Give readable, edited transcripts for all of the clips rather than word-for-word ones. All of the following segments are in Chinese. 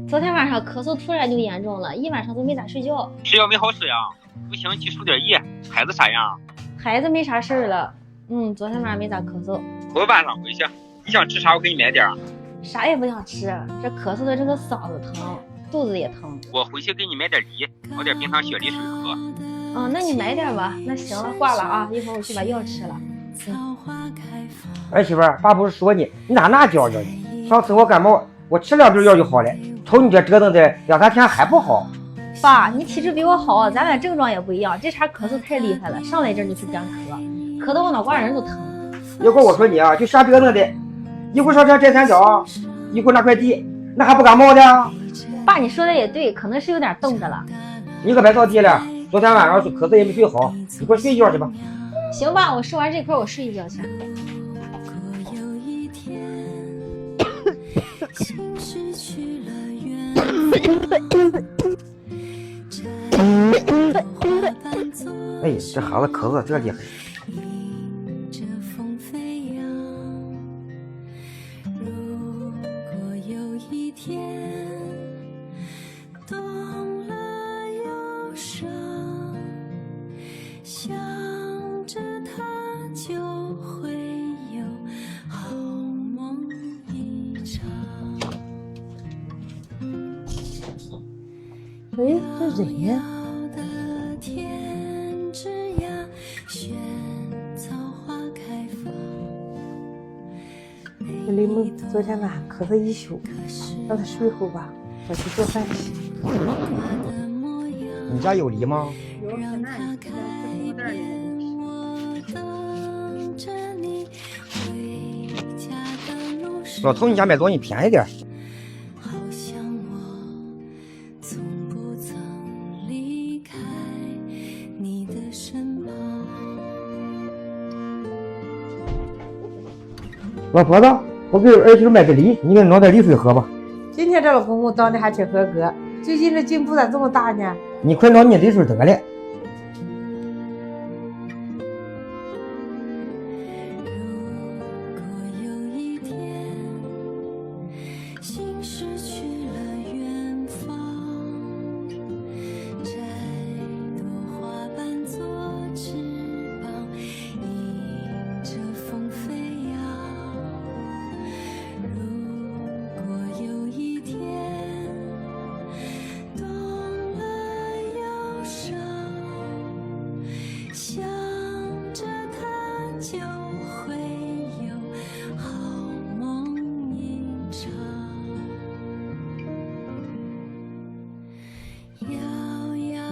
昨天晚上咳嗽突然就严重了，一晚上都没咋睡觉。吃药没好使呀？不行，去输点液。孩子啥样？孩子没啥事儿了。昨天晚上没咋咳嗽。我晚上回去，你想吃啥我给你买点。啥也不想吃，这咳嗽的这个嗓子疼，肚子也疼。我回去给你买点梨，熬点冰糖雪梨水喝。那你买点吧。那行了，挂了啊，一会儿我去把药吃了。儿媳妇儿，爸不是说你哪教教你？上次我感冒，我吃2粒药就好了，瞅你这折腾的2-3天还不好。爸，你体质比我好，咱俩症状也不一样。这茬咳嗽太厉害了，上来一阵就是干咳，咳得我脑瓜仁都疼。一会儿我说你啊，就瞎折腾的，一会儿上山摘三角，一会儿拿块地，那还不感冒的？爸，你说的也对，可能是有点冻着了。你可别着急了，昨天晚上咳嗽也没睡好，你快睡一觉去吧。行吧，我说完这块我睡一觉去。哎，这孩子咳嗽这厉害。哎，这人呀？雷梦昨天晚上咳嗽一宿，让他睡会吧，我去做饭去。你家有梨吗？有，在那里，在这里。老头，你家买东西便宜点。老婆子，我给儿媳买个梨，你给弄点梨水喝吧。今天这老公公当的还挺合格，最近这进步咋这么大呢？你快弄你梨水得了。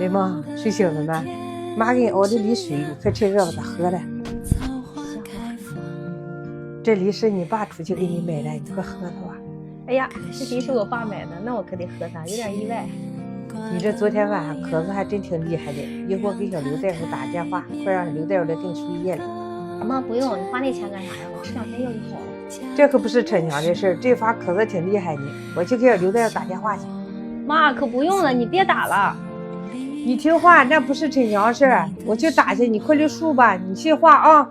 雷梦，睡醒了吗？妈给你熬的梨水，你快趁热把它喝了。这梨是你爸出去给你买的，你快喝了吧。哎呀，这梨是我爸买的，那我可得喝它，有点意外。你这昨天晚上咳嗽还真挺厉害的，一会儿给小刘大夫打电话，快让刘大夫来给你输液了。妈，不用，你花那钱干啥呀？我吃2天药就好了。这可不是逞强的事儿，这发咳嗽挺厉害的，我去给小刘大夫打电话去。妈，可不用了，你别打了。你听话，那不是逞强事儿，我去打去，你快溜数吧，你听话啊。